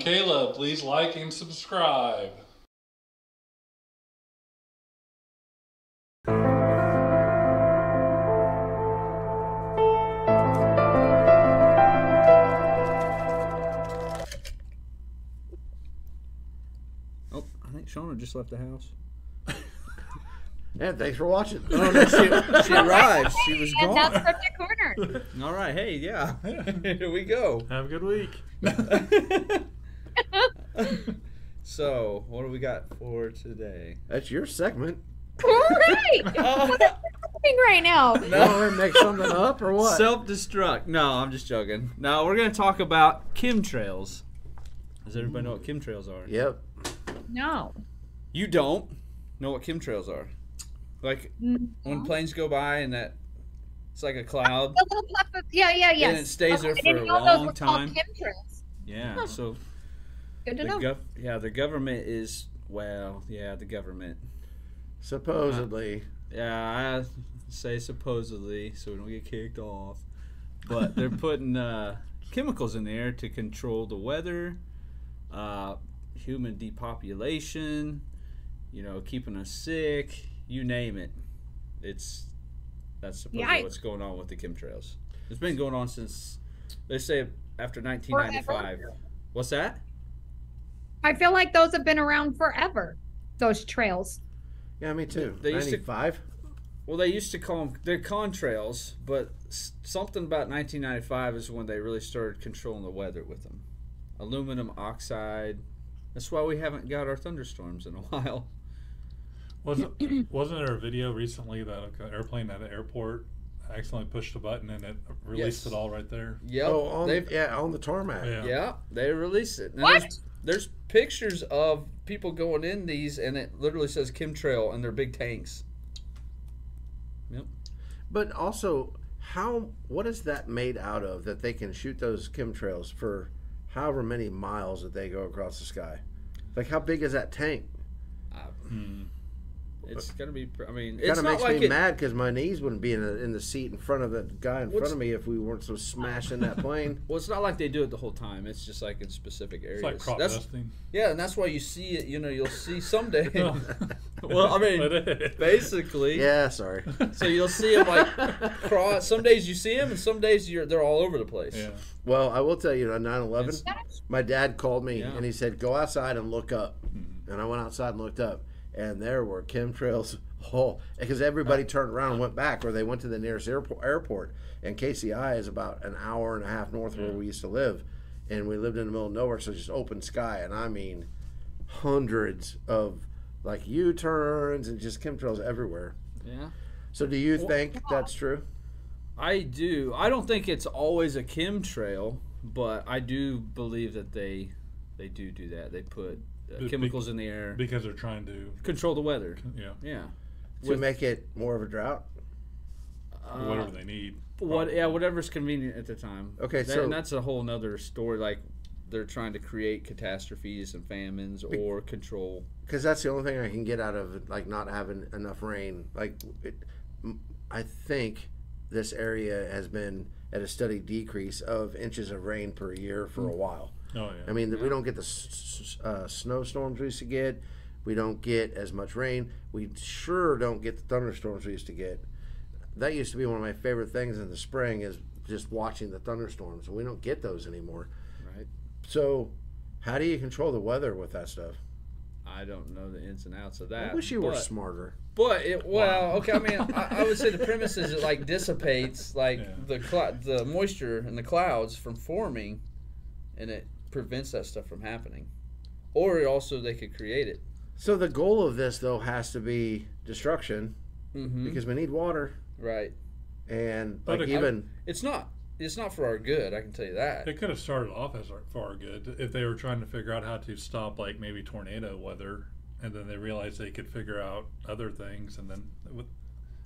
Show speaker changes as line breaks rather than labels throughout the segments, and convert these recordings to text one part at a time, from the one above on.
Caleb. Please like and subscribe.
Oh, I think Shauna just left the house.
Yeah, thanks for watching.
Oh, no, she arrived. She was
And
gone.
that's Cryptic Corner.
All right. Hey, yeah. Here we go.
Have a good week.
So, what do we got for today?
That's your segment.
All right. What's happening right now?
You want to make something up or what?
Self-destruct. No, I'm just joking. No, we're going to talk about chemtrails. Does everybody know what chemtrails are?
Yep.
No.
You don't know what chemtrails are. Like when planes go by and that it's like a cloud.
The little puff of, yeah.
And it stays there
I
for
didn't
a
know those
long
were called
time.
chemtrails.
Yeah,
Huh.
so
Good to know.
the government is the government.
Supposedly.
Yeah, I say supposedly so we don't get kicked off. But they're putting chemicals in the air to control the weather, human depopulation, keeping us sick, you name it. That's supposedly what's going on with the chemtrails. It's been going on since, they say, after 1995.
Forever.
What's that?
I feel like those have been around forever. Those trails.
Yeah, me too.
They used to-
95?
Well, they used to call them, they're contrails, but something about 1995 is when they really started controlling the weather with them. Aluminum oxide. That's why we haven't got our thunderstorms in a while.
Wasn't there a video recently that an airplane at an airport accidentally pushed a button and it released it all right there?
Yep.
Oh, on the tarmac.
Yeah.
They released it. And
What?
There's pictures of people going in these, and it literally says chemtrail, and they're big tanks. Yep.
But also, what is that made out of that they can shoot those chemtrails for however many miles that they go across the sky? Like, how big is that tank?
It's gonna be. I mean,
It kind
it's
of
not
makes
like
me
it,
mad because my knees wouldn't be in the seat in front of the guy in front of me if we weren't so smashing that plane.
Well, it's not like they do it the whole time. It's just like in specific areas.
It's like crop dusting.
Yeah, and that's why you see it. You'll see someday. Well, I mean, basically.
Yeah, sorry.
So you'll see them like cross. Some days you see them, and some days they're all over the place.
Yeah.
Well, I will tell you, on 9/11, my dad called me
Yeah.
and he said, "Go outside and look up." And I went outside and looked up, and there were chemtrails. Because everybody turned around and went back, or they went to the nearest airport. And KCI is about an hour and a half north of where we used to live, and we lived in the middle of nowhere, so just open sky. And I mean, hundreds of like U-turns and just chemtrails everywhere.
Yeah.
So, do you think that's true?
I do. I don't think it's always a chemtrail, but I do believe that they do that. They put chemicals in the air
Because they're trying to,
control the weather.
yeah,
Yeah.
To make it more of a drought?
whatever they need.
Whatever's convenient at the time.
Okay,
and that's a whole nother story. Like they're trying to create catastrophes and famines or control.
Because that's the only thing I can get out of it, like not having enough rain. I think this area has been at a steady decrease of inches of rain per year for a while.
Oh yeah.
I mean, we don't get the snowstorms we used to get. We don't get as much rain. We sure don't get the thunderstorms we used to get. That used to be one of my favorite things in the spring, is just watching the thunderstorms. We don't get those anymore.
Right.
So how do you control the weather with that stuff?
I don't know the ins and outs of that.
I wish you were smarter.
But okay. I mean, I would say the premise is it like dissipates like the moisture in the clouds from forming, and it prevents that stuff from happening. Or also they could create it.
So the goal of this, though, has to be destruction, because we need water.
Right.
And
But
it's not for our good, I can tell you that.
It could have started off as for our good if they were trying to figure out how to stop like maybe tornado weather, and then they realized they could figure out other things, and then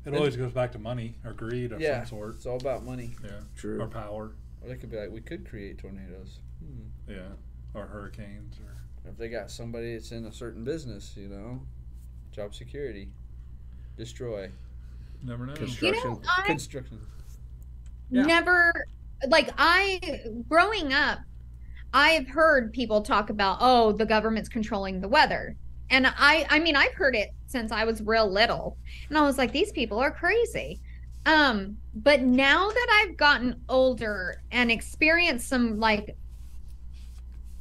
it always goes back to money or greed of some sort.
It's all about money.
Yeah,
True.
Or power.
Or they could be like, we could create tornadoes.
Yeah, or hurricanes, or
If they got somebody that's in a certain business, job security, destroy.
never know.
Construction.
Construction.
Never, growing up, I've heard people talk about, oh, the government's controlling the weather. And I mean, I've heard it since I was real little. And I was like, these people are crazy. But now that I've gotten older and experienced some like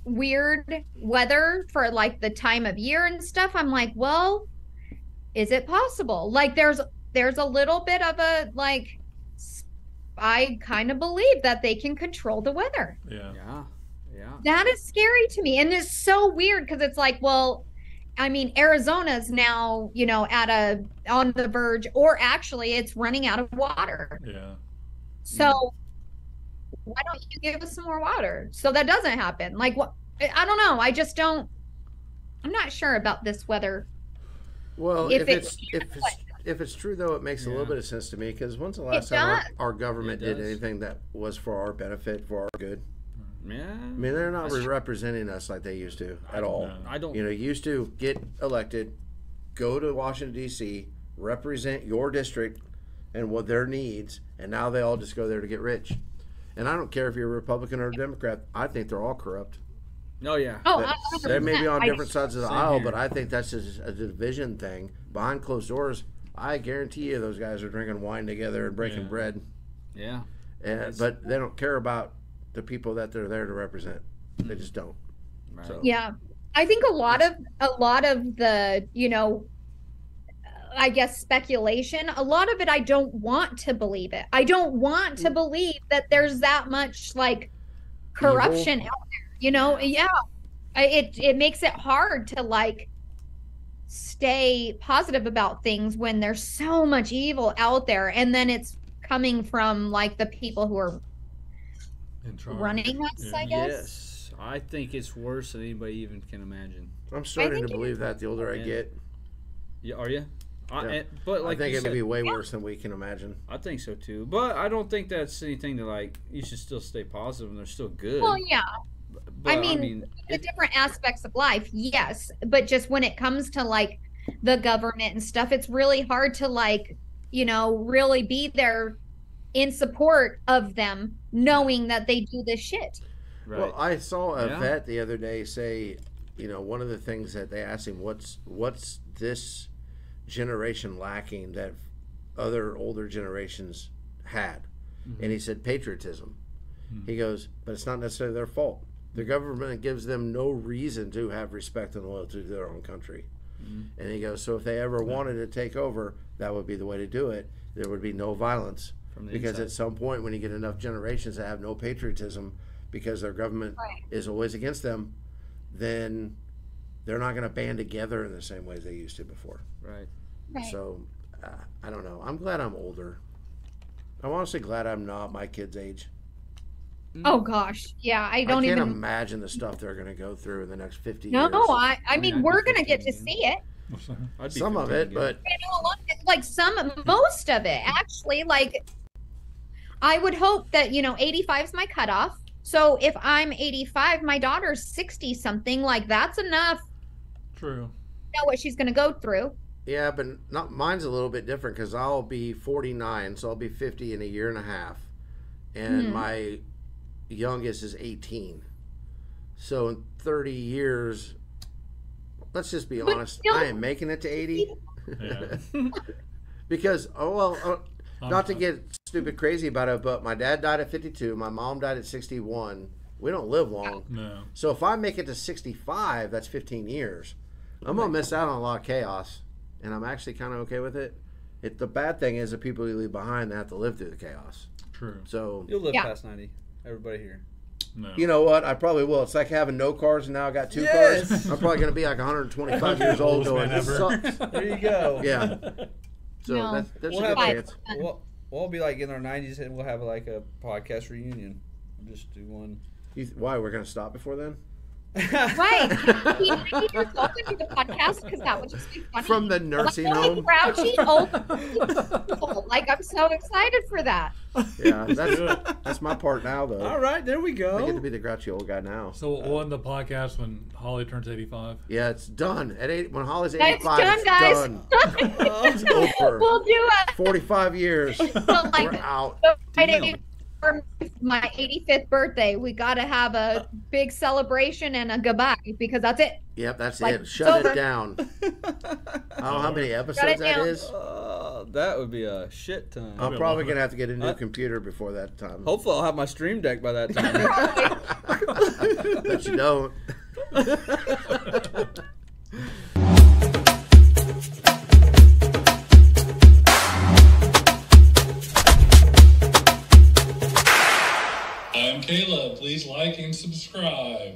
weird weather for like the time of year and stuff, I'm like, well, is it possible? Like there's a little bit of a like I kind of believe that they can control the weather.
Yeah.
Yeah. Yeah.
That is scary to me. And it's so weird because it's like, well, I mean, Arizona's now, you know, on the verge, or actually it's running out of water.
Yeah.
So why don't you give us some more water so that doesn't happen? Like, what? I don't know. I'm not sure about this weather.
Well,
If
if it's true though, it makes a little bit of sense to me, because when's the last
It
time
does.
our government
It
did
does.
anything that was for our benefit, for our good?
Yeah.
I mean, they're not representing us like they used to at all.
No.
I don't.
You know, you used to get elected, go to Washington D.C., represent your district and what their needs, and now they all just go there to get rich. And I don't care if you're a Republican or a Democrat. I think they're all corrupt.
Oh yeah.
Oh,
They may be on
100%.
different sides of the
Same
aisle,
here.
but I think that's just a division thing. Behind closed doors, I guarantee you those guys are drinking wine together and breaking
Yeah.
bread.
Yeah.
But they don't care about the people that they're there to represent. They just don't.
Right.
So-
Yeah. I think a lot of the, you know, I guess speculation, a lot of it I don't want to believe it. I don't want to believe that there's that much like corruption out there, you know? Yeah. It makes it hard to like stay positive about things when there's so much evil out there, and then it's coming from like the people who are
In charge.
running us,
Yeah.
I guess.
Yes. I think it's worse than anybody even can imagine.
I'm starting
think
to believe that the older I
Yeah.
get.
Yeah. Are you?
Yeah.
But like
I think
you
it may
said,
be way worse than we can imagine.
I think so too. But I don't think that's anything to like. You should still stay positive, and they're still good.
Well, yeah.
But,
I mean, the
it-
different aspects of life, yes, but just when it comes to like the government and stuff, it's really hard to like, you know, really be there in support of them, knowing that they do this shit.
right.
Well, I saw a
Yeah.
vet the other day say, you know, one of the things that they asked him, what's this generation lacking that other older generations had? And he said patriotism. He goes, but it's not necessarily their fault. The government gives them no reason to have respect and loyalty to their own country. And he goes, so if they ever wanted to take over, that would be the way to do it. There would be no violence.
From the
Because
inside.
at some point, when you get enough generations that have no patriotism because their government
Right.
is always against them, then they're not going to band together in the same ways they used to before.
Right.
Right.
So I don't know. I'm glad I'm older. I'm honestly glad I'm not my kid's age.
Oh gosh, yeah, I
I
don't
can't
even.
imagine the stuff they're going to go through in the next 50
No,
years.
I
I'd
mean,
be
we're gonna
15
get to
again.
see it.
I'd be
Some of
15
it,
again.
but
You know, a lot of it, like most of it, actually. Like, I would hope that 85 is my cutoff. So if I'm 85, my daughter's 60 something. Like that's enough.
True.
To know what she's gonna go through.
yeah, but not mine's a little bit different because I'll be 49, so I'll be 50 in a year and a half, and my youngest is 18. So in 30 years, let's just be
But
honest,
still-
I am making it to 80
Yeah.
because
I'm-
not to get stupid crazy about it, but my dad died at 52, my mom died at 61. We don't live long.
No.
So if I make it to 65, that's 15 years. I'm gonna miss out on a lot of chaos, and I'm actually kind of okay with it. The bad thing is the people you leave behind that have to live through the chaos.
True.
So
You'll live
Yeah.
past 90. Everybody here.
No.
you know what? I probably will. It's like having no cars and now I got two
Yes.
cars. I'm probably gonna be like 125 years old
Oldest
going.
man
This
ever.
sucks.
There you go.
Yeah. So
No.
that's
We'll
a
have
good
a-
chance.
We'll be like in our 90s and we'll have like a podcast reunion. We'll just do one.
Why we're gonna stop before then?
Right. Be 90 years old and do the podcast because that would just be funny.
From the nursing
Like,
home.
grouchy old people. Like I'm so excited for that.
Yeah, that's my part now though.
All right, there we
I get to
go.
be the grouchy old guy now.
So we'll end the podcast when Holly turns 85.
Yeah, it's done. At 8 when Holly's
That's
85,
done,
it's
guys.
done. It's over.
We'll do
45 years.
a like
We're out.
Friday my 85th birthday, we got to have a big celebration and a goodbye because that's it.
Yep, that's
Like,
it. Shut
over.
it down. Oh, how many episodes that
down.
is?
That would be a shit time.
I'm probably going to have to get a new computer before that time.
Hopefully I'll have my stream deck by that time.
But you don't.
I'm Caleb. Please like and subscribe.